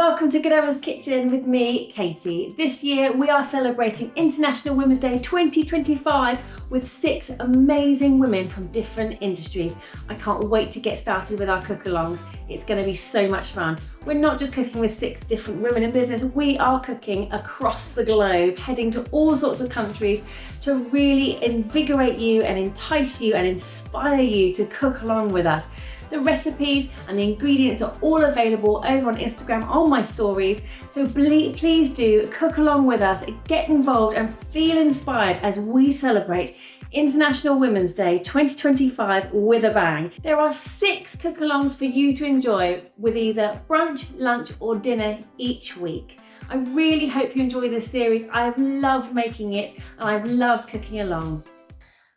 Welcome to Godera's Kitchen with me, Katie. This year we are celebrating International Women's Day 2025 with 6 amazing women from different industries. I can't wait to get started with our cook-alongs. It's going to be so much fun. We're not just cooking with 6 different women in business, we are cooking across the globe, heading to all sorts of countries to really invigorate you and entice you and inspire you to cook along with us. The recipes and the ingredients are all available over on Instagram on my stories, so please do cook along with us, get involved and feel inspired as we celebrate International Women's Day 2025 with a bang. There are 6 cook-alongs for you to enjoy with either brunch, lunch or dinner each week. I really hope you enjoy this series. I've loved making it and I've loved cooking along.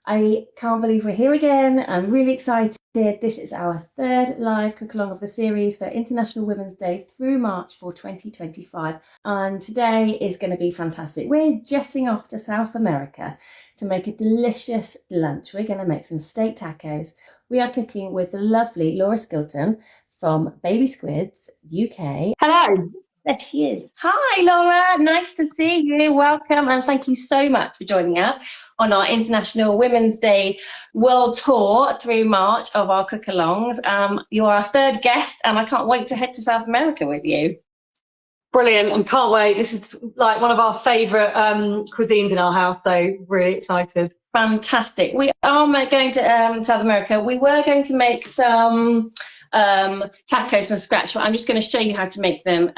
I can't believe we're here again. I'm really excited. This is our 3rd live cook-along of the series for International Women's Day through March for 2025. And today is going to be fantastic. We're jetting off to South America to make a delicious lunch. We're going to make some steak tacos. We are cooking with the lovely Laura Skilton from Baby Squids, UK. Hello. There she is. Hi, Laura. Nice to see you. Welcome. And thank you so much for joining us on our International Women's Day World Tour through March of our cook-alongs. You're our 3rd guest and I can't wait to head to South America with you. Brilliant, and can't wait. This is like one of our favourite cuisines in our house, so really excited. Fantastic. We are going to South America. We were going to make some tacos from scratch, but I'm just going to show you how to make them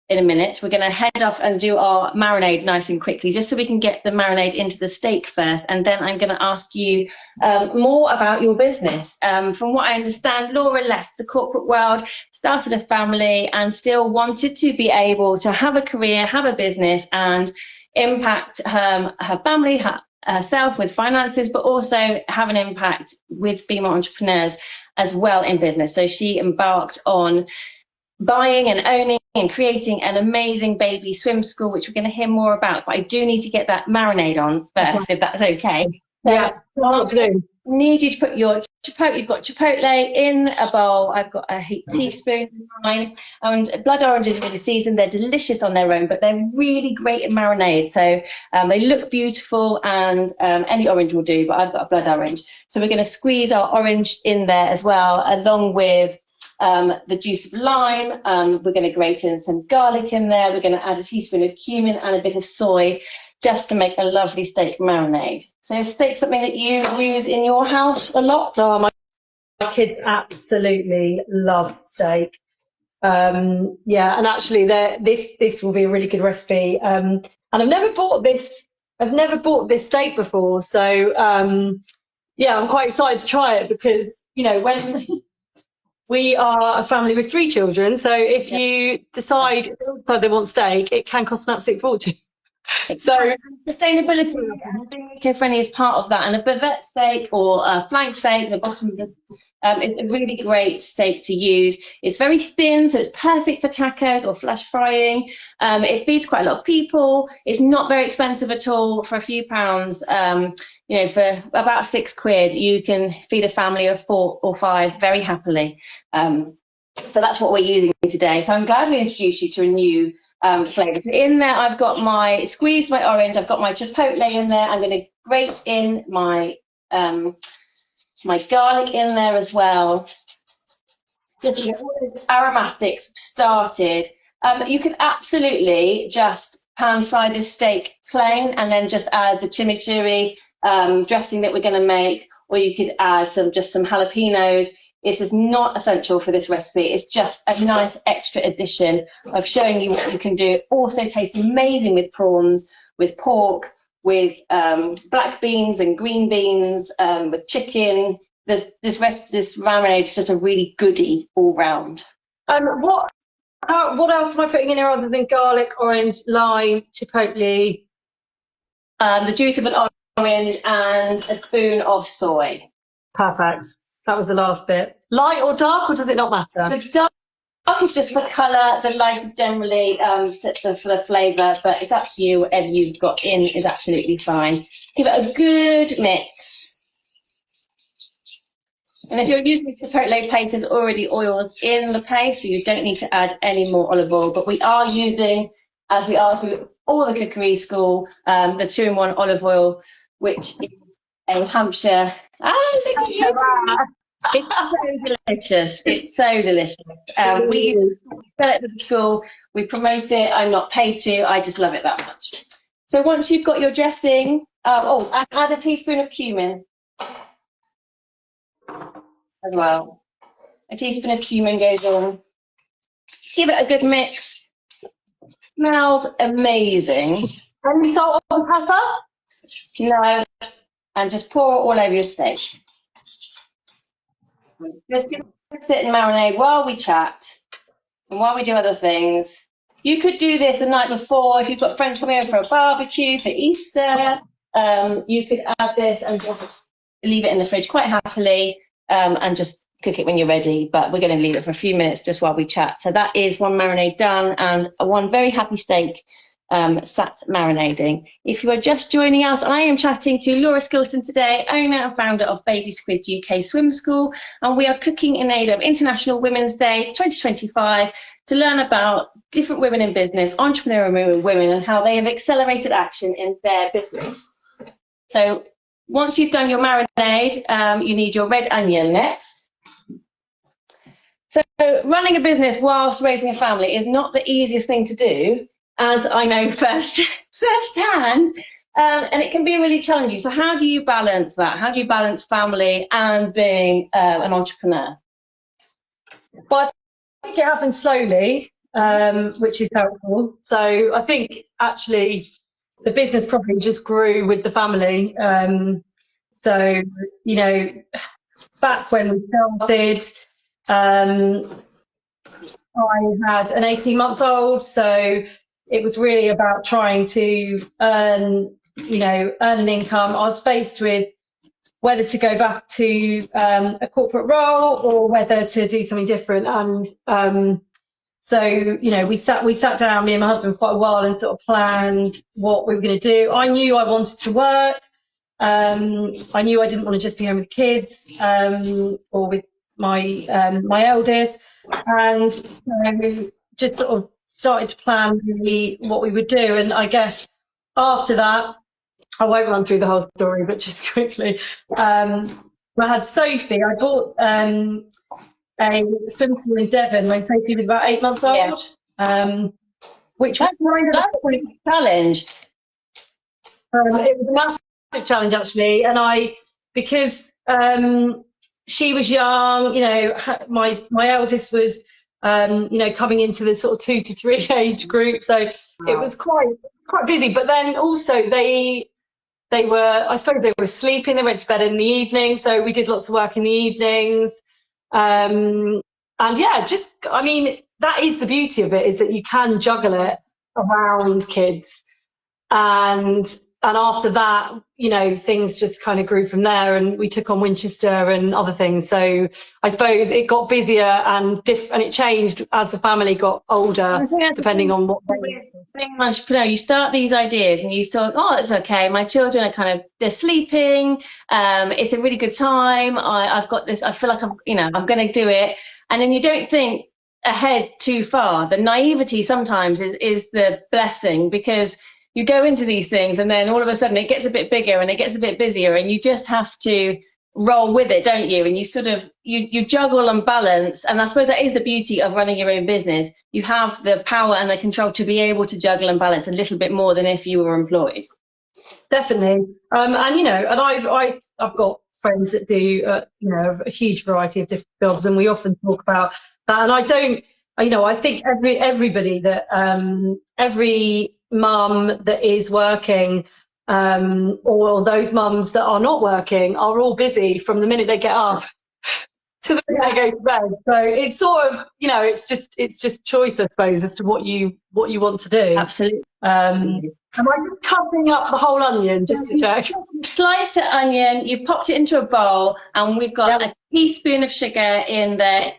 in a minute. We're going to head off and do our marinade nice and quickly, just so we can get the marinade into the steak first, and then I'm going to ask you more about your business. From what I understand, Laura left the corporate world, started a family and still wanted to be able to have a career, have a business and impact her family, herself with finances, but also have an impact with female entrepreneurs as well in business. So she embarked on buying and owning and creating an amazing baby swim school, which we're going to hear more about, but I do need to get that marinade on first, if that's okay. Yeah, what to do? Need you to put your chipotle, you've got chipotle in a bowl. I've got a heaped teaspoon of mine, and blood oranges are really seasoned. They're delicious on their own, but they're really great in marinade. So they look beautiful, and any orange will do, but I've got a blood orange. So we're going to squeeze our orange in there as well, along with the juice of lime. We're going to grate in some garlic in there. We're going to add a teaspoon of cumin and a bit of soy, just to make a lovely steak marinade. So is steak something that you use in your house a lot? Oh, my kids absolutely love steak. Yeah, and actually this will be a really good recipe. And I've never bought this steak before, so yeah, I'm quite excited to try it, because you know, when we are a family with 3 children, so if you decide they want steak, it can cost an absolute fortune. So sustainability and being eco-friendly is part of that, and a bavette steak or a flank steak, the bottom of the is a really great steak to use. It's very thin, so it's perfect for tacos or flash frying. It feeds quite a lot of people. It's not very expensive at all. For a few pounds, you know, for about £6 you can feed a family of 4 or 5 very happily. So that's what we're using today. So I'm glad we introduced you to a new flavour. In there I've got my squeezed my orange, I've got my chipotle in there. I'm going to grate in my my garlic in there as well, just to get all the aromatics started. You can absolutely just pan fry this steak plain and then just add the chimichurri dressing that we're going to make, or you could add some jalapenos. This is not essential for this recipe. It's just a nice extra addition of showing you what you can do. It also tastes amazing with prawns, with pork, with black beans and green beans, with chicken. This marinade is just a really goodie all round. what else am I putting in here other than garlic, orange, lime, chipotle? The juice of an orange and a spoon of soy. Perfect. That was the last bit. Light or dark, or does it not matter? The dark is just for colour. The light is generally for the flavour, but it's up to you. Whatever you've got in is absolutely fine. Give it a good mix. And if you're using chipotle paste, there's already oils in the paste, so you don't need to add any more olive oil. But we are using, as we are through all the cookery school, the 2-in-1 olive oil, which is a Hampshire. It's so delicious. It's so delicious. We sell it at the school. We promote it. I'm not paid to. I just love it that much. So once you've got your dressing, add a teaspoon of cumin as well. A teaspoon of cumin goes on. Give it a good mix. Smells amazing. Any salt and pepper? No. And just pour it all over your steak. Just sit and marinate while we chat and while we do other things. You could do this the night before if you've got friends coming over for a barbecue, for Easter. You could add this and just leave it in the fridge quite happily and just cook it when you're ready. But we're going to leave it for a few minutes just while we chat. So that is one marinade done and one very happy steak sat marinating. If you are just joining us, I am chatting to Laura Skilton today, owner and founder of Baby Squids UK Swim School, and we are cooking in aid of International Women's Day 2025 to learn about different women in business, entrepreneurial women, and how they have accelerated action in their business. So once you've done your marinade, you need your red onion next. So running a business whilst raising a family is not the easiest thing to do, as I know firsthand, and it can be really challenging. So how do you balance that? How do you balance family and being an entrepreneur? Well, I think it happens slowly, which is helpful. So I think actually the business probably just grew with the family. So, you know, back when we started, I had an 18-month-old, so it was really about trying to earn an income. I was faced with whether to go back to a corporate role or whether to do something different. And so, you know, we sat down, me and my husband, for quite a while and sort of planned what we were going to do. I knew I wanted to work. I knew I didn't want to just be home with kids or with my eldest. And so just sort of started to plan really what we would do. And I guess after that, I won't run through the whole story, but just quickly, I had Sophie. I bought a swim pool in Devon when Sophie was about 8 months old, which was a challenge. It was a massive challenge, actually. And because she was young, you know, my eldest was, coming into the sort of 2 to 3 age group. So it was quite busy. But then also they were, I suppose they were sleeping. They went to bed in the evening. So we did lots of work in the evenings. And yeah, that is the beauty of it, is that you can juggle it around kids. And after that, you know, things just kind of grew from there, and we took on Winchester and other things. So I suppose it got busier and it changed as the family got older, depending on what being an entrepreneur, you start these ideas and you thought, oh, it's okay, my children are they're sleeping, it's a really good time, I've got this, I feel like I'm going to do it. And then you don't think ahead too far. The naivety sometimes is the blessing, because you go into these things and then all of a sudden it gets a bit bigger and it gets a bit busier, and you just have to roll with it, don't you? And you sort of you juggle and balance, and I suppose that is the beauty of running your own business. You have the power and the control to be able to juggle and balance a little bit more than if you were employed. Definitely. And I've got friends that do a huge variety of different jobs, and we often talk about that. And I think everybody that every mum that is working, or those mums that are not working, are all busy from the minute they get up to the minute they go to bed. So it's sort of, it's just choice, I suppose, as to what you want to do. Absolutely. Am I cutting up the whole onion just to check? sliced the onion, you've popped it into a bowl, and we've got a teaspoon of sugar in there.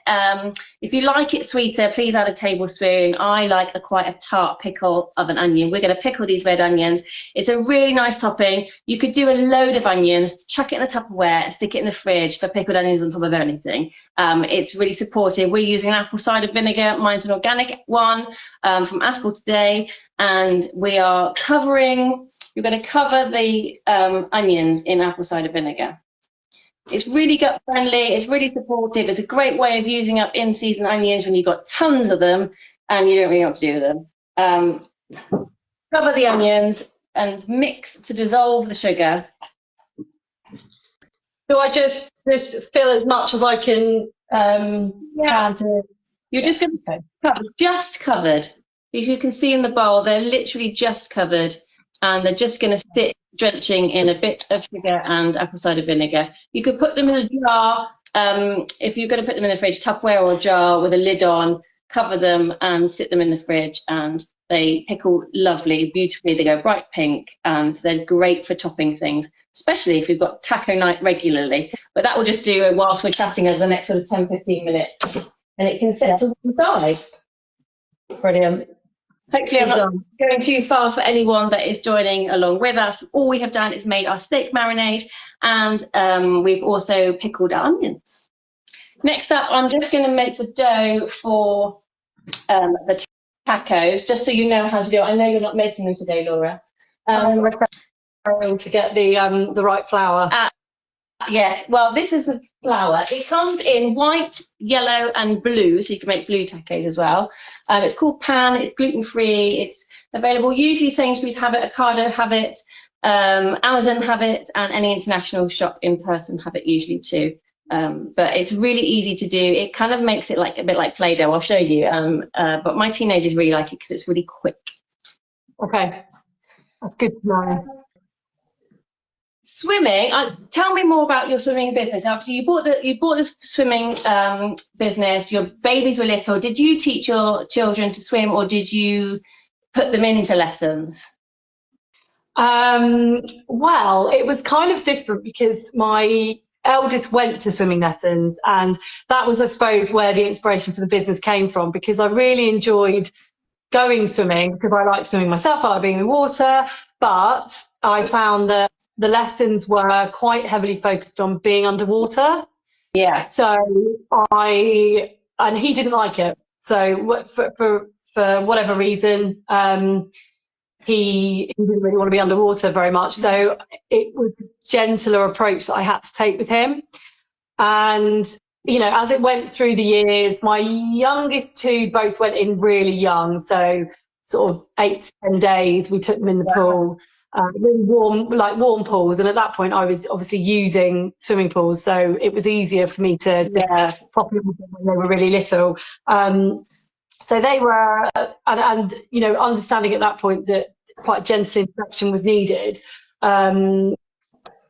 If you like it sweeter, please add a tablespoon. I like quite a tart pickle of an onion. We're going to pickle these red onions. It's a really nice topping. You could do a load of onions, chuck it in a Tupperware, stick it in the fridge for pickled onions on top of anything. It's really supportive. We're using apple cider vinegar. Mine's an organic one from Aspel today. And we are covering, you're going to cover the onions in apple cider vinegar. It's really gut friendly, it's really supportive, it's a great way of using up in-season onions when you've got tons of them and you don't really know what to do with them. Cover the onions and mix to dissolve the sugar. Do I just fill as much as I can? Can to... You're just going to cover, just covered. If you can see in the bowl, they're literally just covered, and they're just going to sit drenching in a bit of sugar and apple cider vinegar. You could put them in a jar. If you're going to put them in the fridge, Tupperware or jar with a lid on, cover them and sit them in the fridge, and they pickle lovely, beautifully. They go bright pink, and they're great for topping things, especially if you've got taco night regularly. But that will just do it whilst we're chatting over the next sort of 10-15 minutes, and it can sit to one side. Brilliant. Hopefully I'm not going too far for anyone that is joining along with us. All we have done is made our steak marinade, and we've also pickled our onions. Next up, I'm just going to make the dough for the tacos, just so you know how to do it. I know you're not making them today, Laura. I'm referring to get the right flour. Yes, well, this is the flour. It comes in white, yellow, and blue, so you can make blue tacos as well. It's called Pan. It's gluten-free. It's available. Usually Sainsbury's have it, Ocado have it, Amazon have it, and any international shop in person have it usually too. But it's really easy to do. It kind of makes it like a bit like Play-Doh. I'll show you. But my teenagers really like it because it's really quick. Okay, that's good to know. Swimming. Tell me more about your swimming business. Obviously, you bought the swimming business. Your babies were little. Did you teach your children to swim, or did you put them into lessons? Well, it was kind of different because my eldest went to swimming lessons, and that was, I suppose, where the inspiration for the business came from, because I really enjoyed going swimming because I like swimming myself. I like being in the water, but I found that the lessons were quite heavily focused on being underwater. Yeah. So and he didn't like it. So for whatever reason, he didn't really want to be underwater very much. So it was a gentler approach that I had to take with him. And, you know, as it went through the years, my youngest two both went in really young. So sort of 8 to 10 days, we took them in the pool. Really warm pools, and at that point I was obviously using swimming pools, so it was easier for me to pop in with them when they were really little. So they were, and you know, understanding at that point that quite gentle introduction was needed, really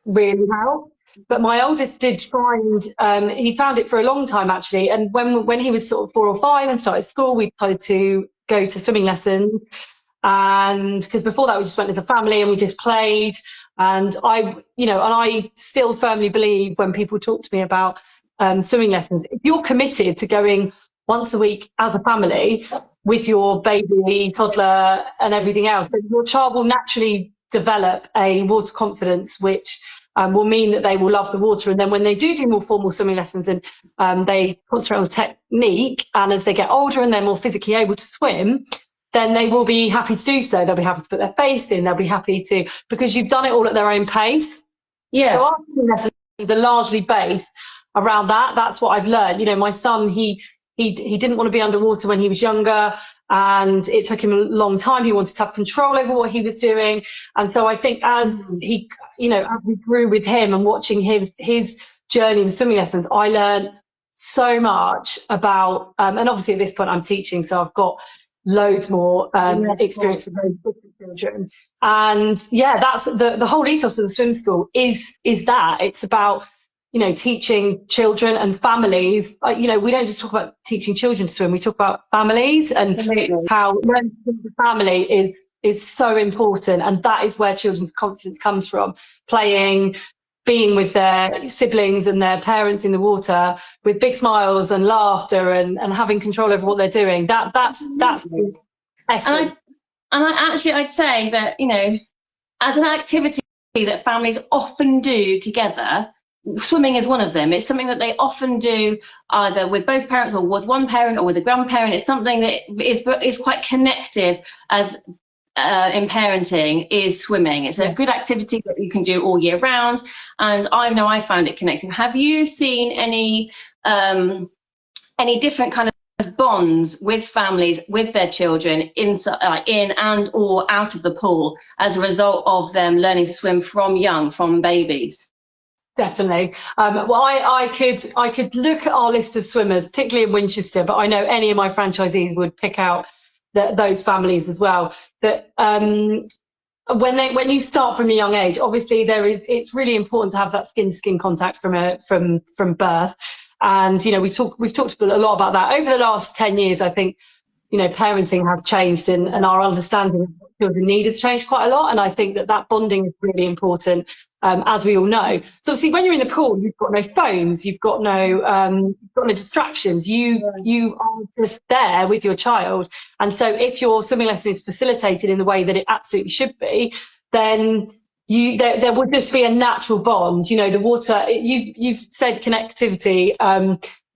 helped. But my oldest did find, he found it for a long time actually, and when he was sort of 4 or 5 and started school, we decided to go to swimming lessons. And because before that we just went as a family and we just played, and I still firmly believe when people talk to me about swimming lessons, if you're committed to going once a week as a family with your baby, toddler and everything else, then your child will naturally develop a water confidence, which will mean that they will love the water. And then when they do more formal swimming lessons and they concentrate on the technique, and as they get older and they're more physically able to swim, then they will be happy to do so. They'll be happy to put their face in. They'll be happy to, because you've done it all at their own pace. Yeah. So our swimming lessons are largely based around that. That's what I've learned. You know, my son, he didn't want to be underwater when he was younger, and it took him a long time. He wanted to have control over what he was doing. And so I think as he, you know, as we grew with him and watching his journey with swimming lessons, I learned so much about, and obviously at this point I'm teaching, so I've got loads more experience with those children. And yeah, that's the whole ethos of the swim school is that it's about, you know, teaching children and families. You know, we don't just talk about teaching children to swim, we talk about families and how learning to swim with family is so important, and that is where children's confidence comes from. Playing, being with their siblings and their parents in the water with big smiles and laughter and having control over what they're doing. That's the essence. I'd say that, you know, as an activity that families often do together, swimming is one of them. It's something that they often do either with both parents or with one parent or with a grandparent. It's something that is quite connective as in parenting is swimming. It's a good activity that you can do all year round, and I know I found it connective. Have you seen any different kind of bonds with families with their children in and or out of the pool as a result of them learning to swim from babies? Definitely. Well, I could look at our list of swimmers, particularly in Winchester, but I know any of my franchisees would pick out those families as well. That when you start from a young age, obviously it's really important to have that skin to skin contact from birth. And, you know, we've talked a lot about that over the last 10 years. I think, you know, parenting has changed and our understanding of what children need has changed quite a lot. And I think that bonding is really important, as we all know. So obviously when you're in the pool, you've got no phones, you've got no distractions. You are just there with your child. And so if your swimming lesson is facilitated in the way that it absolutely should be, then there would just be a natural bond. You know, the water, you've said connectivity.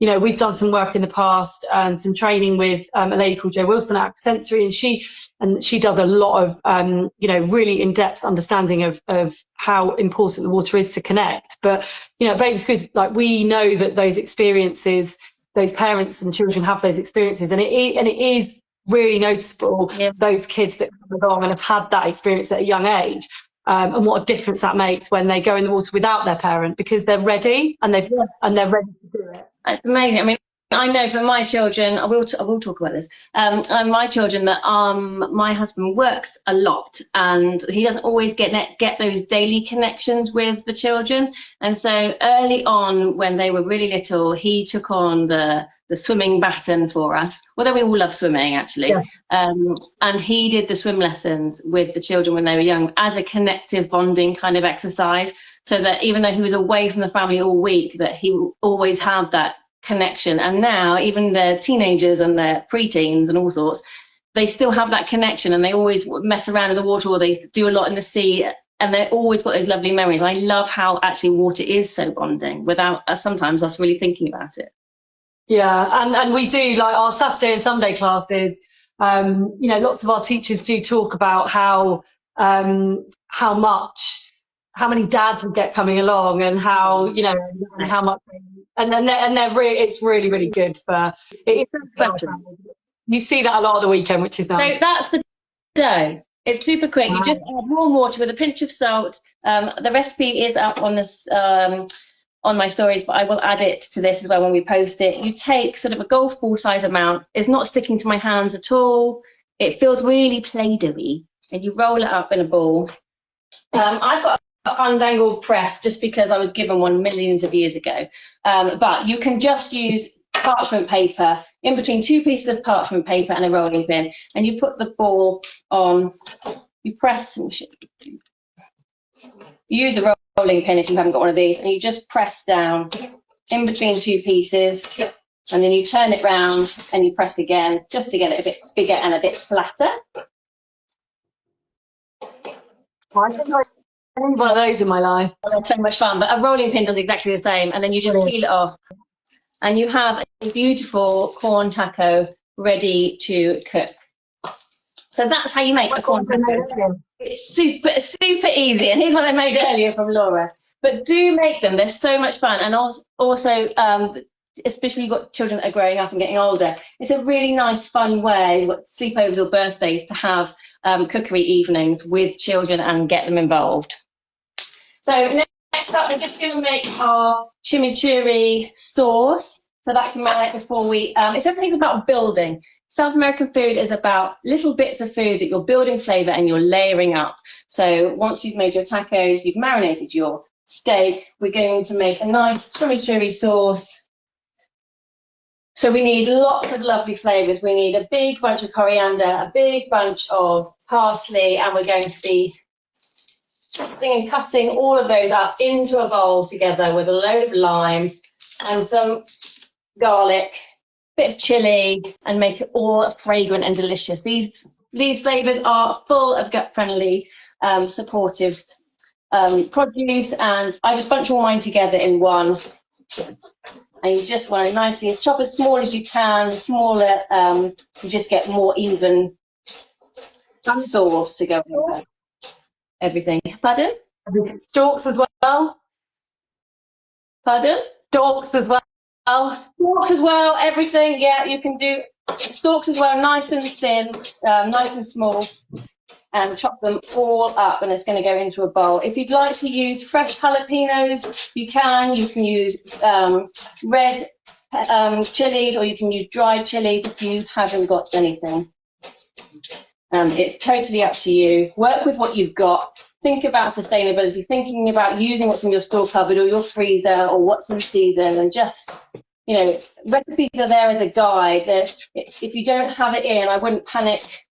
You know, we've done some work in the past and some training with a lady called Jo Wilson at Sensory, and she does a lot of you know, really in-depth understanding of how important the water is to connect. But, you know, Baby Squids, like, we know that those experiences, those parents and children have those experiences, and it is really noticeable, those kids that come along and have had that experience at a young age. And what a difference that makes when they go in the water without their parent, because they're ready and they're ready to do it. It's amazing. I mean, I know for my children, I will talk about this. My children, that my husband works a lot, and he doesn't always get those daily connections with the children. And so early on, when they were really little, he took on the swimming baton for us, although we all love swimming, actually. And he did the swim lessons with the children when they were young as a connective bonding kind of exercise, so that even though he was away from the family all week, that he will always have that connection. And now even their teenagers and their preteens and all sorts, they still have that connection, and they always mess around in the water, or they do a lot in the sea, and they've always got those lovely memories. I love how actually water is so bonding without sometimes us really thinking about it. Yeah, and we do, like, our Saturday and Sunday classes. You know, lots of our teachers do talk about how many dads would get coming along, and how, you know, and how much, and they're really, it's really, really good for it. You see that a lot of the weekend, which is nice. So that's the dough. It's super quick. You just add warm water with a pinch of salt. The recipe is up on this on my stories, but I will add it to this as well when we post it. You take sort of a golf ball size amount. It's not sticking to my hands at all. It feels really Play-Doh-y, and you roll it up in a ball. I've got a Fandangle press just because I was given one millions of years ago. But you can just use parchment paper in between two pieces of parchment paper and a rolling pin, and you put the ball on. You press. You use a rolling pin if you haven't got one of these, and you just press down in between two pieces, and then you turn it round and you press again just to get it a bit bigger and a bit flatter. I think I need one of those in my life. It's so much fun, but a rolling pin does exactly the same, and then you just peel it off, and you have a beautiful corn taco ready to cook. So that's how you make a corn taco. It's super easy, and here's one I made earlier from Laura. But do make them; they're so much fun, and also, especially you've got children that are growing up and getting older. It's a really nice, fun way, sleepovers or birthdays, to have cookery evenings with children and get them involved. So next up, we're just going to make our chimichurri sauce. So that can marinate before we. It's everything about building. South American food is about little bits of food that you're building flavour and you're layering up. So once you've made your tacos, you've marinated your steak, we're going to make a nice chimichurri sauce. So we need lots of lovely flavours. We need a big bunch of coriander, a big bunch of parsley, and we're going to be twisting and cutting all of those up into a bowl together with a load of lime and some garlic, bit of chili, and make it all fragrant and delicious. These flavours are full of gut-friendly, supportive produce, and I just bunch all mine together in one. And you just want to nicely chop as small as you can. Smaller, you just get more even sauce to go over everything. Pardon? Stalks as well. Pardon? Stalks as well. Stalks as well, everything. Yeah, you can do stalks as well, nice and thin, nice and small, and chop them all up, and it's going to go into a bowl. If you'd like to use fresh jalapenos, you can. You can use red chilies, or you can use dried chilies if you haven't got anything. It's totally up to you. Work with what you've got. Think about sustainability, thinking about using what's in your store cupboard or your freezer or what's in season, and just, you know, recipes are there as a guide. If you don't have it in, I wouldn't panic.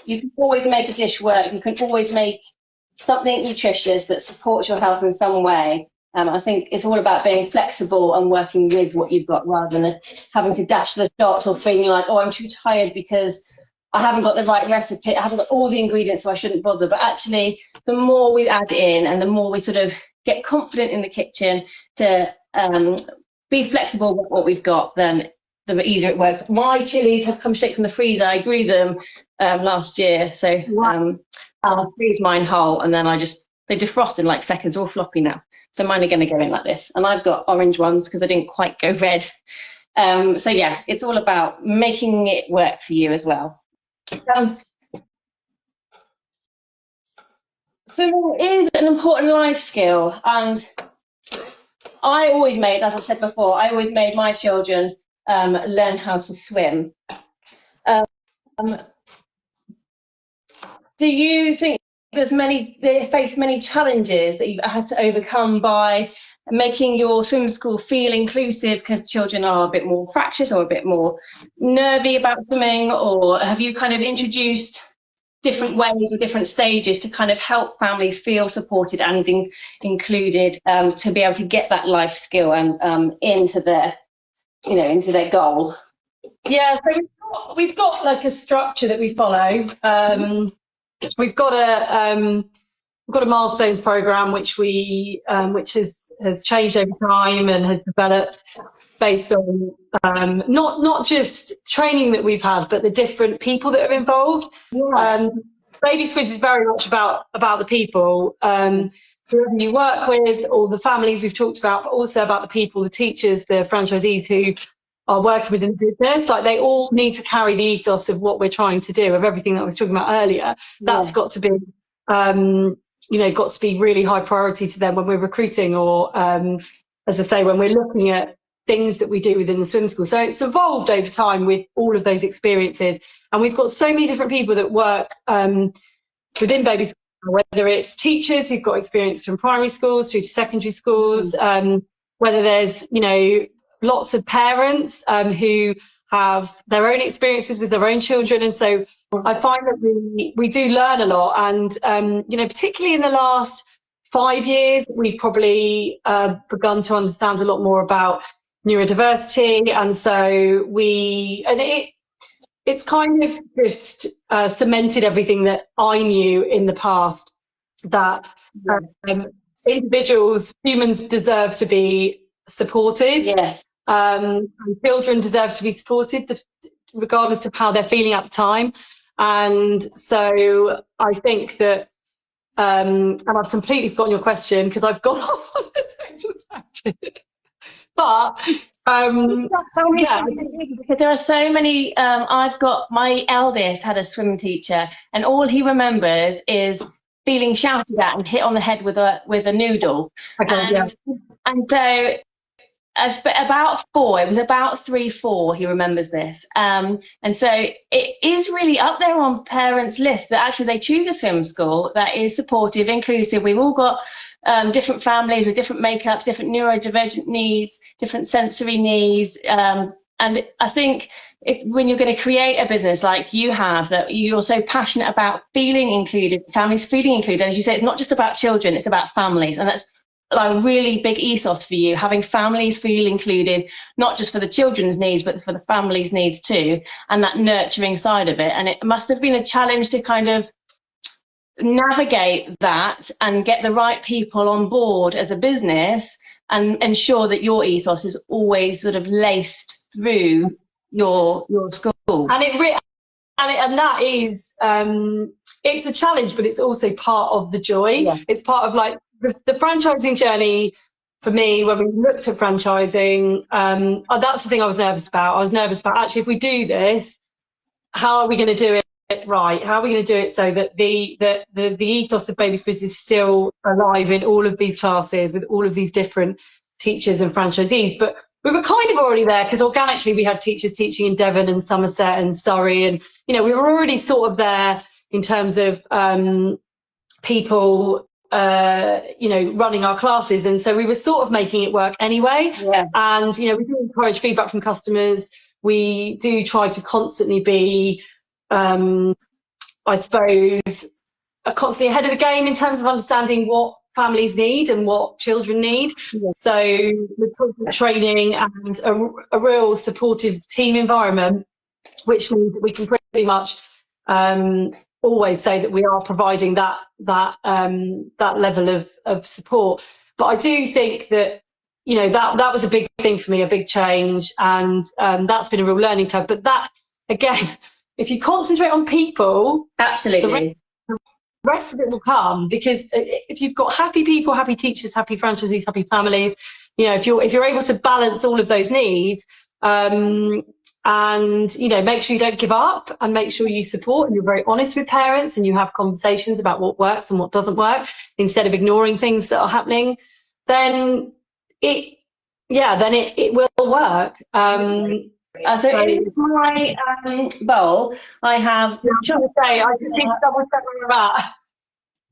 You can always make a dish work. You can always make something nutritious that supports your health in some way. I think it's all about being flexible and working with what you've got, rather than having to dash to the shops or feeling like, oh, I'm too tired because I haven't got the right recipe, I haven't got all the ingredients, so I shouldn't bother. But actually, the more we add in and the more we sort of get confident in the kitchen to be flexible with what we've got, then the easier it works. My chilies have come straight from the freezer. I grew them last year, so I'll freeze mine whole, and then they defrost in like seconds, all floppy now. So mine are going to go in like this, and I've got orange ones because I didn't quite go red. So yeah, it's all about making it work for you as well. Swimming is an important life skill, and I always made, as I said before, I always made my children learn how to swim. Do you think they face many challenges that you've had to overcome by making your swim school feel inclusive, because children are a bit more fractious or a bit more nervy about swimming? Or have you kind of introduced different ways or different stages to kind of help families feel supported and included, to be able to get that life skill and into their goal? Yeah, so we've got like a structure that we follow. We've got a milestones program which has changed over time and has developed based on not just training that we've had, but the different people that are involved. Yes. Baby Squids is very much about the people, whoever you work with, all the families we've talked about, but also about the people, the teachers, the franchisees who are working within the business. Like, they all need to carry the ethos of what we're trying to do, of everything that I was talking about earlier. That's got to be got to be really high priority to them when we're recruiting, or as I say, when we're looking at things that we do within the swim school. So it's evolved over time with all of those experiences, and we've got so many different people that work within Baby School, whether it's teachers who've got experience from primary schools through to secondary schools, whether there's lots of parents who have their own experiences with their own children. And so I find that we do learn a lot, and particularly in the last 5 years, we've probably begun to understand a lot more about neurodiversity, and so it's kind of just cemented everything that I knew in the past, that individuals, humans, deserve to be supported. Yes. And children deserve to be supported regardless of how they're feeling at the time. And so I think that, and I've completely forgotten your question because I've gone off on a total tangent. But because there are so many. I've got, my eldest had a swim teacher, and all he remembers is feeling shouted at and hit on the head with a noodle. Okay, and so about 4, it was about 3, 4, he remembers this. And so it is really up there on parents' list that actually they choose a swim school that is supportive, inclusive. We've all got different families with different makeups, different neurodivergent needs, different sensory needs. And I think when you're going to create a business like you have, that you're so passionate about feeling included, families feeling included, as you say, it's not just about children, it's about families. And that's like a really big ethos for you, having families feel included, not just for the children's needs, but for the families' needs too, and that nurturing side of it. And it must have been a challenge to kind of navigate that and get the right people on board as a business and ensure that your ethos is always sort of laced through your school. And that is it's a challenge, but it's also part of the joy. Yeah. It's part of like the franchising journey for me. When we looked at franchising, that's the thing I was nervous about. I was nervous about, actually, if we do this, how are we going to do it right? How are we going to do it so that the ethos of Baby Squids is still alive in all of these classes with all of these different teachers and franchisees? But we were kind of already there, because organically we had teachers teaching in Devon and Somerset and Surrey, and we were already sort of there in terms of people running our classes, and so we were sort of making it work anyway. Yeah. And we do encourage feedback from customers. We do try to constantly be I suppose constantly ahead of the game in terms of understanding what families need and what children need. Yes. So with constant training and a real supportive team environment, which means that we can pretty much always say that we are providing that level of support. But I do think that that was a big thing for me, a big change, and that's been a real learning curve. But that, again, if you concentrate on people, absolutely, the rest of it will come. Because if you've got happy people, happy teachers, happy franchisees, happy families, if you're able to balance all of those needs, and make sure you don't give up, and make sure you support, and you're very honest with parents, and you have conversations about what works and what doesn't work, instead of ignoring things that are happening, then it will work. So in my bowl, I have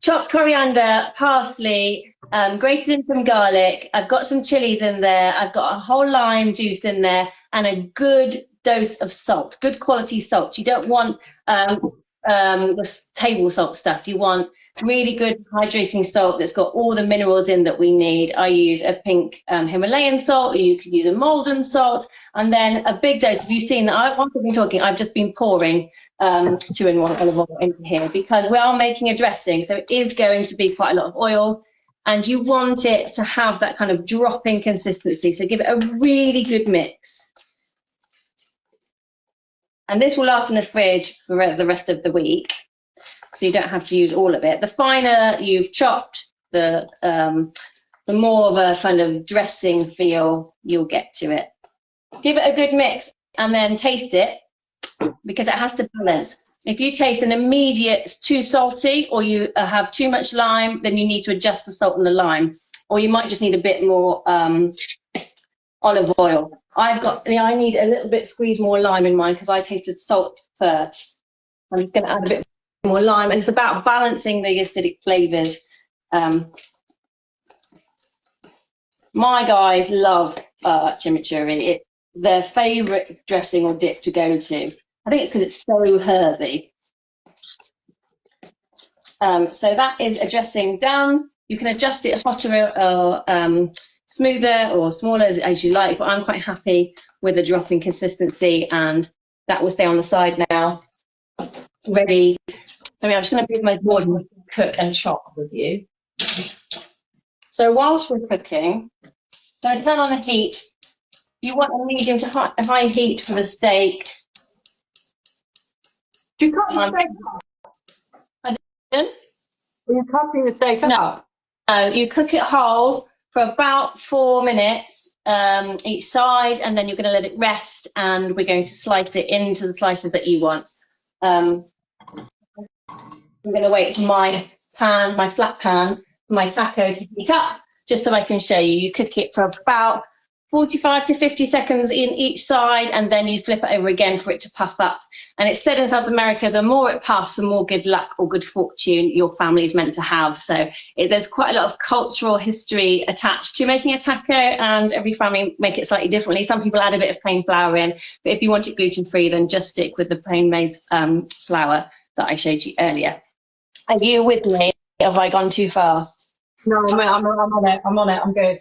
chopped coriander, parsley, grated in some garlic. I've got some chilies in there. I've got a whole lime juice in there, and a good dose of salt, good quality salt. You don't want the table salt stuff. You want really good hydrating salt that's got all the minerals in that we need. I use a pink Himalayan salt, or you could use a Malden salt, and then a big dose. Have you seen that? Whilst I've been talking, I've just been pouring 2-in-1 olive oil into here, because we are making a dressing, so it is going to be quite a lot of oil, and you want it to have that kind of dropping consistency. So give it a really good mix. And this will last in the fridge for the rest of the week, so you don't have to use all of it. The finer you've chopped, the more of a kind of dressing feel you'll get to it. Give it a good mix and then taste it, because it has to balance. If you taste an immediate it's too salty, or you have too much lime, then you need to adjust the salt and the lime, or you might just need a bit more olive oil. I need a little bit squeeze more lime in mine, because I tasted salt first. I'm going to add a bit more lime, and it's about balancing the acidic flavours. My guys love chimichurri. It's their favourite dressing or dip to go to. I think it's because it's so herby. So that is a dressing done. You can adjust it hotter or smoother or smaller as you like, but I'm quite happy with the dropping consistency, and that will stay on the side now, ready. I'm just going to move my board and cook and chop with you. So whilst we're cooking, so turn on the heat. You want a medium to high heat for the steak. Do you cut the steak up? Are you cutting the steak up? No, you cook it whole for about 4 minutes each side, and then you're going to let it rest, and we're going to slice it into the slices that you want. I'm going to wait for my flat pan, for my taco to heat up, just so I can show you. You cook it for about 45 to 50 seconds in each side, and then you flip it over again for it to puff up. And it's said in South America, the more it puffs, the more good luck or good fortune your family is meant to have. So there's quite a lot of cultural history attached to making a taco, and every family make it slightly differently. Some people add a bit of plain flour in, but if you want it gluten-free, then just stick with the plain maize flour that I showed you earlier. Are you with me? Have I gone too fast? No, I'm on it. I'm on it. I'm good.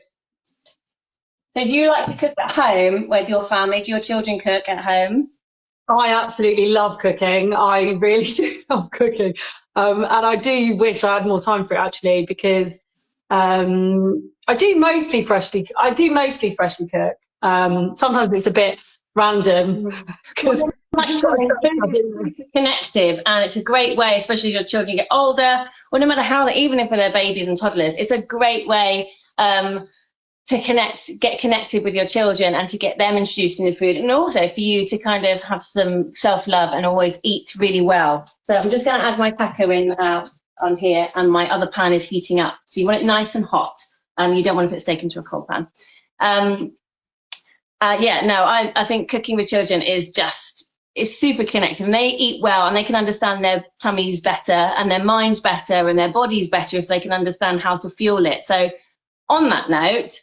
So do you like to cook at home with your family? Do your children cook at home? I absolutely love cooking. I really do love cooking. And I do wish I had more time for it, actually, because I do mostly freshly cook. Sometimes it's a bit random. Connective, and it's a great way, especially as your children get older, or no matter how, even if they're babies and toddlers, it's a great way to get connected with your children and to get them introduced to food, and also for you to kind of have some self-love and always eat really well. So I'm just going to add my taco in on here, and my other pan is heating up. So you want it nice and hot, and you don't want to put steak into a cold pan. I think cooking with children is super connective, and they eat well, and they can understand their tummies better and their minds better and their bodies better if they can understand how to fuel it. So on that note,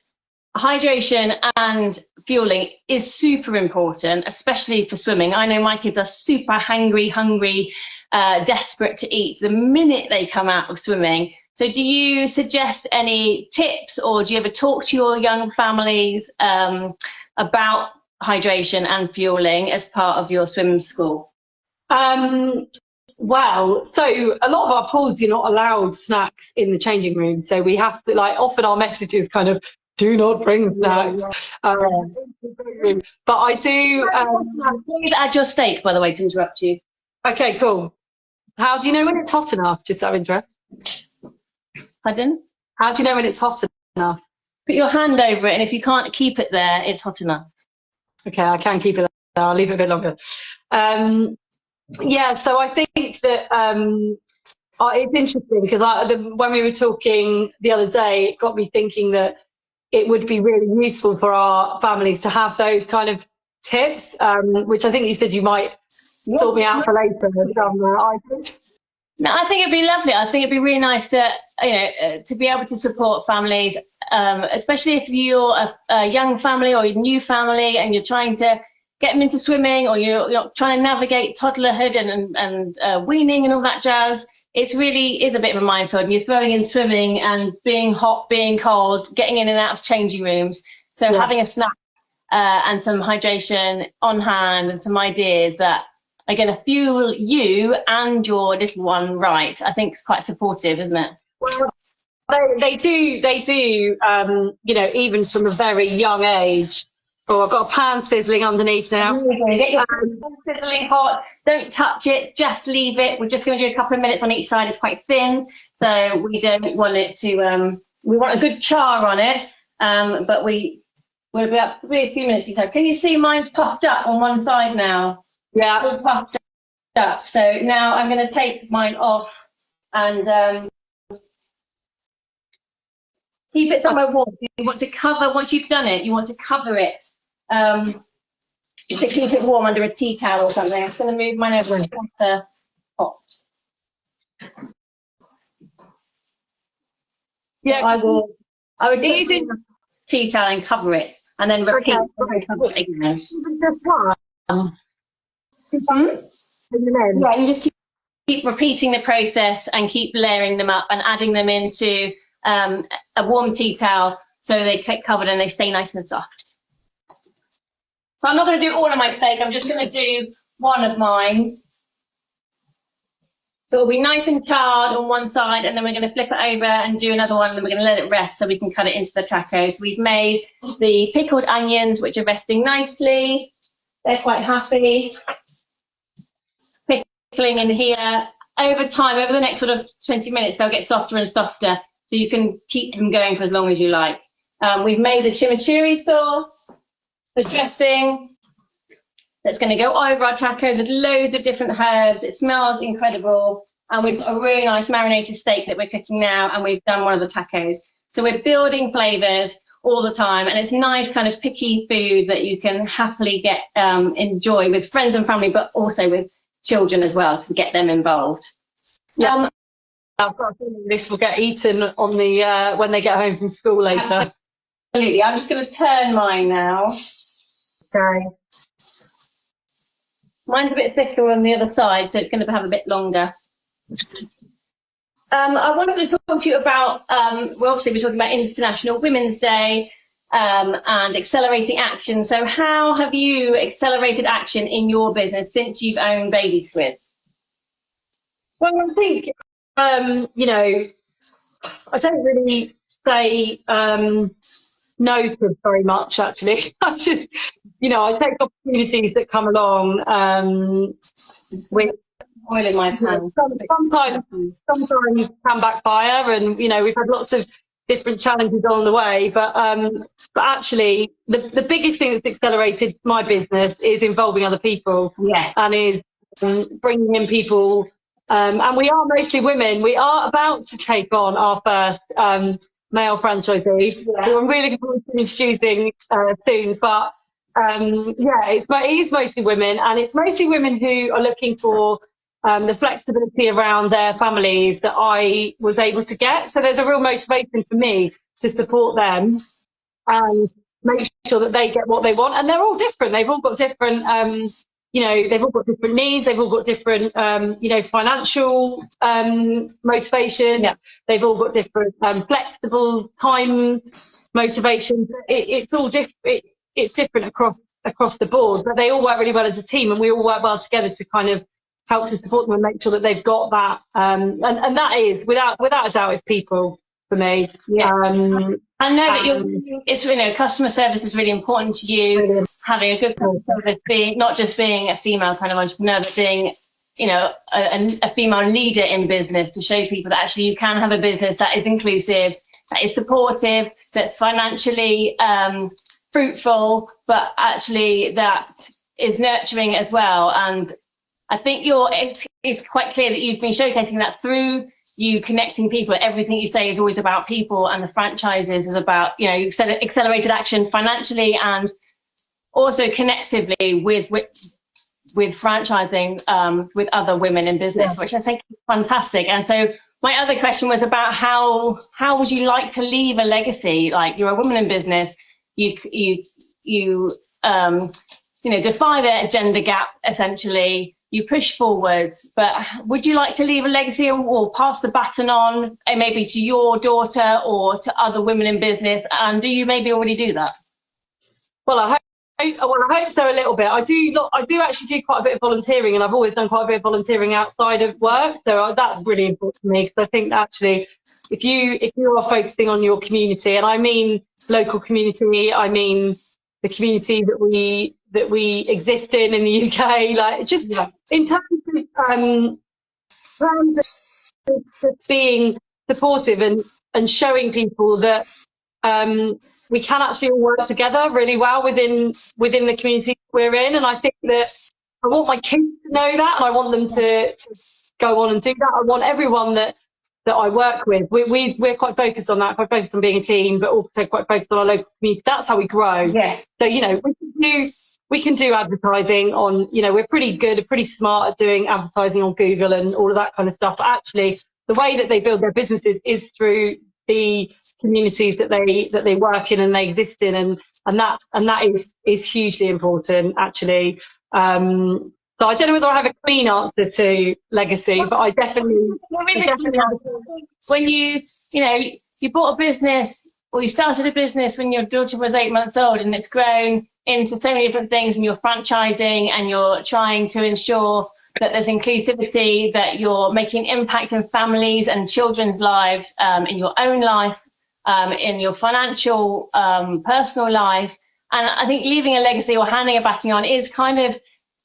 hydration and fueling is super important, especially for swimming. I know my kids are super hungry, desperate to eat the minute they come out of swimming. So do you suggest any tips, or do you ever talk to your young families about hydration and fueling as part of your swim school? Well, so a lot of our pools, you're not allowed snacks in the changing room. So we have to, often our messages kind of, do not bring snacks. But I do... Please add your steak, by the way, to interrupt you. Okay, cool. How do you know when it's hot enough, just out of interest? Pardon? How do you know when it's hot enough? Put your hand over it, and if you can't keep it there, it's hot enough. Okay, I can keep it there. I'll leave it a bit longer. So I think that it's interesting, because when we were talking the other day, it got me thinking that it would be really useful for our families to have those kind of tips, which I think you said you might sort me out for later. No, I think it'd be lovely. I think it'd be really nice to be able to support families, especially if you're a young family or a new family and you're trying to get them into swimming, or you're trying to navigate toddlerhood and weaning and all that jazz. It really is a bit of a minefield, and you're throwing in swimming and being hot, being cold, getting in and out of changing rooms. So having a snack and some hydration on hand and some ideas that are going to fuel you and your little one right, I think it's quite supportive, isn't it? Well, they do. Even from a very young age. Oh, I've got a pan sizzling underneath now. Get your pan sizzling hot. Don't touch it. Just leave it. We're just going to do a couple of minutes on each side. It's quite thin, so we don't want it to. We want a good char on it, but we'll be up a few minutes each time. Can you see mine's puffed up on one side now? Yeah, all puffed up. So now I'm going to take mine off and keep it somewhere warm. You want to cover, once you've done it, you want to cover it to keep it warm under a tea towel or something. I'm just going to move mine over and put the pot. Yeah, I would use a tea towel and cover it, and then repeat. Okay. Again. Yeah, you just keep repeating the process and keep layering them up and adding them into a warm tea towel so they get covered and they stay nice and soft. So I'm not going to do all of my steak, I'm just going to do one of mine. So it'll be nice and charred on one side, and then we're going to flip it over and do another one, and then we're going to let it rest so we can cut it into the tacos. We've made the pickled onions, which are resting nicely. They're quite happy. Pickling in here. Over time, over the next sort of 20 minutes, they'll get softer and softer, so you can keep them going for as long as you like. We've made the chimichurri sauce, the dressing that's going to go over our tacos with loads of different herbs. It smells incredible. And we've got a really nice marinated steak that we're cooking now, and we've done one of the tacos. So we're building flavours all the time, and it's nice kind of picky food that you can happily get enjoy with friends and family, but also with children as well, to get them involved. Yeah. I've got a feeling this will get eaten on the when they get home from school later. Absolutely. I'm just going to turn mine now. Okay. Mine's a bit thicker on the other side, so it's going to have a bit longer. I wanted to talk to you about, well, obviously we're talking about International Women's Day and accelerating action. So how have you accelerated action in your business since you've owned Baby Squid? Well, I think, you know, I don't really say no to very much, actually. I just, you know, I take opportunities that come along with Oil in my pan. sometimes can backfire, and you know we've had lots of different challenges along the way. But actually, the biggest thing that's accelerated my business is involving other people, and is bringing in people. And we are mostly women. We are about to take on our first male franchisee, who I'm really looking forward to introducing soon. But yeah, it is mostly women, and it's mostly women who are looking for the flexibility around their families that I was able to get. So there's a real motivation for me to support them and make sure that they get what they want. And they're all different. They've all got different, you know, they've all got different needs. They've all got different, you know, financial motivation. Yeah. They've all got different flexible time motivations. It's all different. It's different across the board, but they all work really well as a team, and we all work well together to kind of help to support them and make sure that they've got that. And that is, without a doubt, it's people for me. Yeah. I know that it's, you know, customer service is really important to you. Brilliant. Having a good customer service, not just being a female kind of entrepreneur, but being, you know, a female leader in business, to show people that actually you can have a business that is inclusive, that is supportive, that's financially fruitful, but actually that is nurturing as well. And I think it's quite clear that you've been showcasing that through you connecting people. Everything you say is always about people, and the franchises is about, you know, you've said accelerated action financially and also connectively with franchising with other women in business, which I think is fantastic. And so my other question was about how would you like to leave a legacy? Like, you're a woman in business, you know, defy the gender gap, essentially. You push forwards, but would you like to leave a legacy or pass the baton on, maybe to your daughter or to other women in business? And do you maybe already do that? Well, I hope so a little bit. I do actually do quite a bit of volunteering, and I've always done quite a bit of volunteering outside of work. So that's really important to me, because I think that actually, if you are focusing on your community, and I mean local community, I mean the community that we exist in the UK, like just in terms of being supportive and showing people that we can actually all work together really well within the community we're in. And I think that I want my kids to know that, and I want them to go on and do that. I want everyone that I work with. We're quite focused on that, quite focused on being a team, but also quite focused on our local community. That's how we grow. Yes. So, you know, we can do advertising on, you know, we're pretty good, pretty smart at doing advertising on Google and all of that kind of stuff. But actually, the way that they build their businesses is through the communities that they work in and they exist in, and that is hugely important, actually. So I don't know whether I have a clean answer to legacy, but I definitely when you bought a business, or you started a business when your daughter was 8 months old, and it's grown into so many different things, and you're franchising and you're trying to ensure that there's inclusivity, that you're making impact in families and children's lives, in your own life, in your financial, personal life. And I think leaving a legacy or handing a baton on is kind of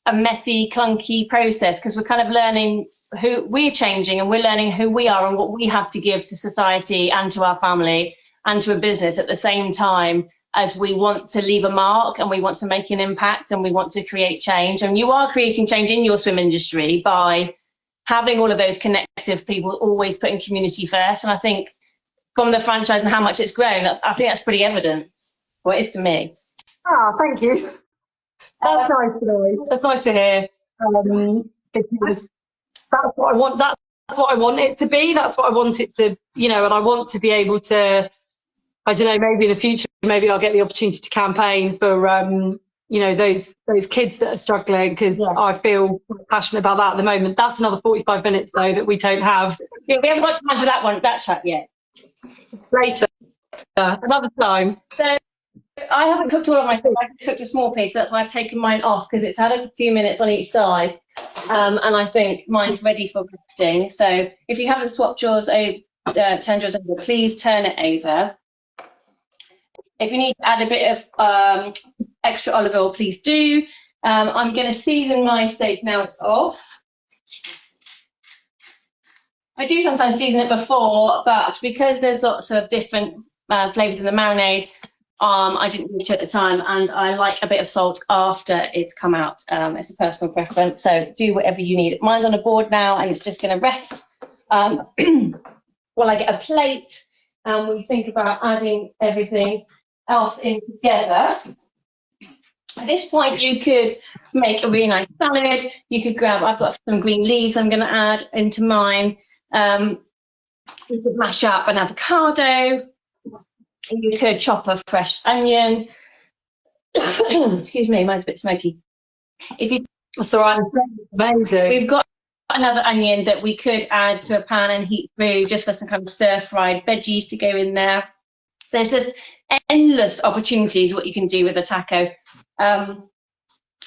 a messy, clunky process, because we're kind of learning who we're changing, and we're learning who we are and what we have to give to society and to our family and to a business at the same time as we want to leave a mark, and we want to make an impact, and we want to create change. And you are creating change in your swim industry by having all of those connective people, always putting community first. And I think from the franchise and how much it's grown. I think that's pretty evident. Well, it is to me. Ah, thank you. That's nice to know. That's nice to hear. Because that's what I want. That's what I want it to be. That's what I want it to, and I want to be able to, I don't know, maybe in the future, maybe I'll get the opportunity to campaign for, those kids that are struggling, because I feel passionate about that at the moment. That's another 45 minutes, though, that we don't have. Yeah, we haven't got time for that chat yet. Later, another time. So I haven't cooked all of my stuff. I've cooked a small piece, so that's why I've taken mine off, because it's had a few minutes on each side, and I think mine's ready for resting. So if you haven't swapped yours over, turned yours over, please turn it over. If you need to add a bit of extra olive oil, please do. I'm going to season my steak now it's off. I do sometimes season it before, but because there's lots of different flavours in the marinade, I didn't reach at the time, and I like a bit of salt after it's come out. It's a personal preference, so do whatever you need. Mine's on a board now, and it's just going to rest while I get a plate, and we think about adding everything else in together. At this point, you could make a really nice salad. You could I've got some green leaves I'm going to add into mine. You could mash up an avocado. You could chop a fresh onion. Excuse me, mine's a bit smoky. That's all right. Amazing. We've got another onion that we could add to a pan and heat through, just for some kind of stir-fried veggies to go in there. There's just endless opportunities what you can do with a taco.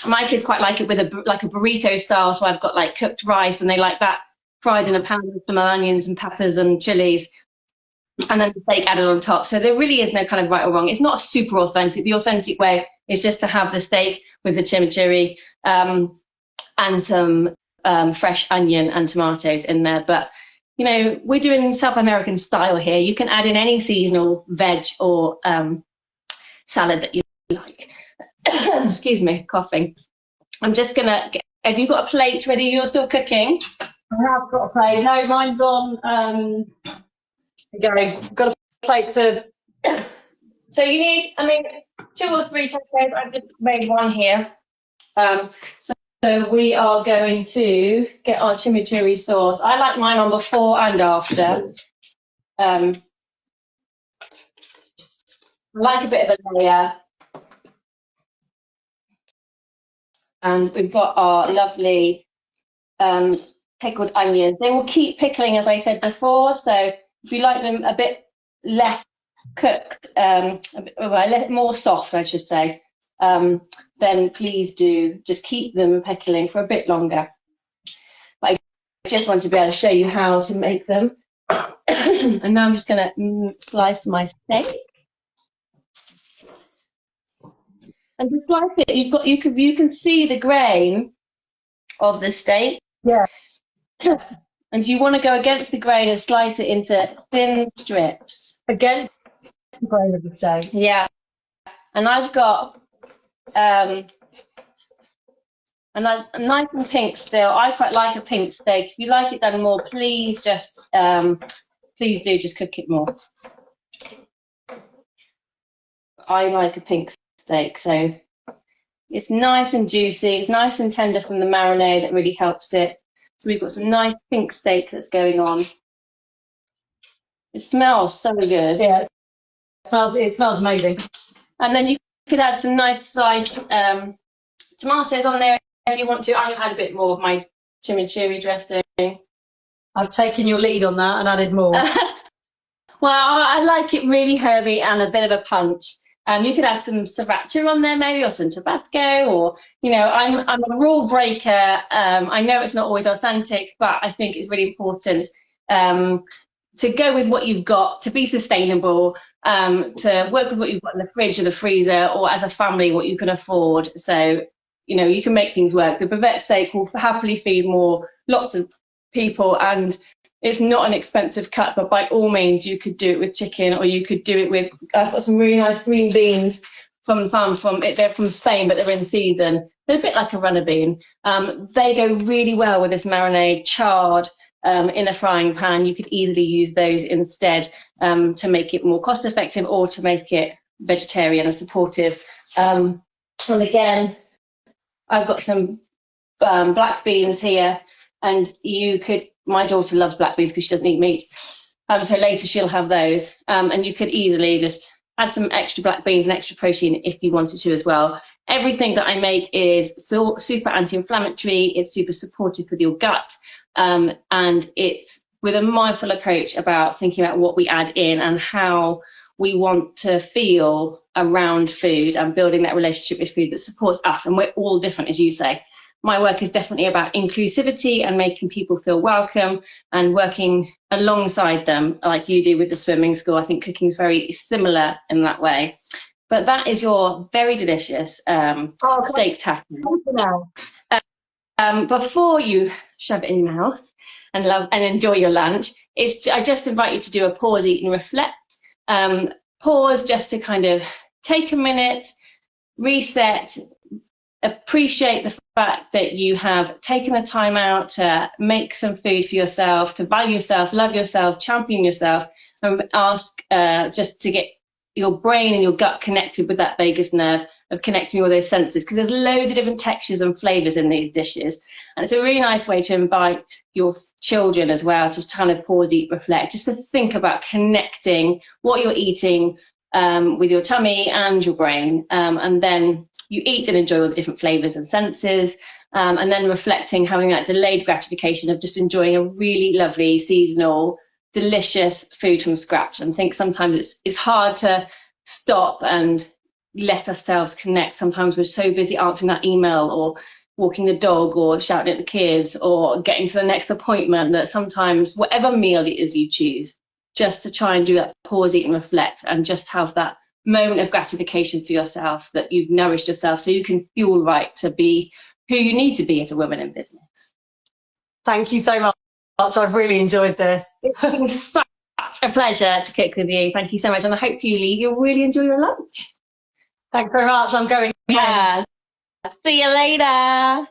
My kids quite like it with a burrito style, so I've got like cooked rice, and they like that fried in a pan with some onions and peppers and chilies, and then the steak added on top. So there really is no kind of right or wrong. It's not super authentic. The authentic way is just to have the steak with the chimichurri and some fresh onion and tomatoes in there. But, we're doing South American style here. You can add in any seasonal veg or salad that you like. Excuse me, coughing. I'm just going to have you got a plate ready? You're still cooking? I have got a plate. No, mine's on. Got a plate to. So you need, 2 or 3 tacos. I've just made one here. So we are going to get our chimichurri sauce. I like mine on before and after. I like a bit of a layer. And we've got our lovely pickled onions. They will keep pickling, as I said before. So if you like them a bit less cooked, more soft, I should say, then please do just keep them pickling for a bit longer. But I just want to be able to show you how to make them. And now I'm just going to slice my steak. And to slice it, you can see the grain of the steak. Yeah. And you want to go against the grain and slice it into thin strips. Against the grain of the steak. Yeah. And I've got a nice and pink still. I quite like a pink steak. If you like it done more, please do just cook it more. I like a pink steak, so it's nice and juicy. It's nice and tender from the marinade that really helps it. So we've got some nice pink steak that's going on. It smells so good. Yeah, it smells amazing. And then you could add some nice sliced tomatoes on there if you want to. I'm going to add a bit more of my chimichurri dressing. I've taken your lead on that and added more. Well, I like it really herby and a bit of a punch. You could add some sriracha on there maybe, or some Tabasco, or, I'm a rule breaker. I know it's not always authentic, but I think it's really important to go with what you've got, to be sustainable, to work with what you've got in the fridge or the freezer, or as a family, what you can afford. So, you can make things work. The bavette steak will happily feed lots of people, and it's not an expensive cut, but by all means, you could do it with chicken, or you could do it with, I've got some really nice green beans from the farm. They're from Spain, but they're in season. They're a bit like a runner bean. They go really well with this marinade, charred in a frying pan. You could easily use those instead. to make it more cost effective or to make it vegetarian and supportive. And again, I've got some black beans here, and my daughter loves black beans because she doesn't eat meat. So later she'll have those. And you could easily just add some extra black beans and extra protein if you wanted to as well. Everything that I make is super anti-inflammatory. It's super supportive with your gut. And it's with a mindful approach about thinking about what we add in and how we want to feel around food and building that relationship with food that supports us. And we're all different, as you say. My work is definitely about inclusivity and making people feel welcome and working alongside them like you do with the swimming school. I think cooking is very similar in that way. But that is your very delicious steak taco. Before you shove it in your mouth and enjoy your lunch, I just invite you to do a pause, eat and reflect. Pause just to kind of take a minute, reset, appreciate the fact that you have taken the time out to make some food for yourself, to value yourself, love yourself, champion yourself, and ask just to get your brain and your gut connected with that vagus nerve of connecting all those senses, because there's loads of different textures and flavors in these dishes. And it's a really nice way to invite your children as well to kind of pause, eat, reflect, just to think about connecting what you're eating with your tummy and your brain. And then you eat and enjoy all the different flavors and senses. And then reflecting, having that delayed gratification of just enjoying a really lovely, seasonal, delicious food from scratch. And I think sometimes it's hard to stop and let ourselves connect. Sometimes we're so busy answering that email or walking the dog or shouting at the kids or getting to the next appointment that sometimes whatever meal it is you choose, just to try and do that pause, eat and reflect and just have that moment of gratification for yourself, that you've nourished yourself so you can fuel right to be who you need to be as a woman in business. Thank you so much. I've really enjoyed this. It's been such a pleasure to cook with you. Thank you so much. And I hope you'll really enjoy your lunch. Thanks very much. I'm going. Yeah. See you later.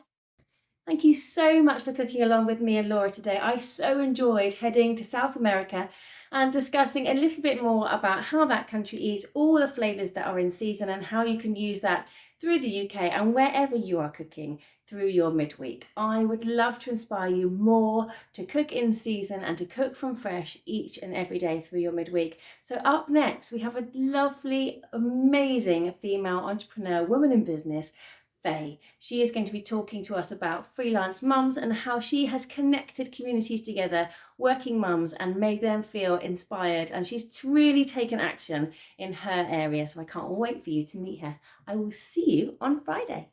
Thank you so much for cooking along with me and Laura today. I so enjoyed heading to South America and discussing a little bit more about how that country eats all the flavours that are in season and how you can use that through the UK and wherever you are cooking through your midweek. I would love to inspire you more to cook in season and to cook from fresh each and every day through your midweek. So up next, we have a lovely, amazing female entrepreneur, woman in business, Faye. She is going to be talking to us about freelance mums and how she has connected communities together, working mums, and made them feel inspired. And she's really taken action in her area. So I can't wait for you to meet her. I will see you on Friday.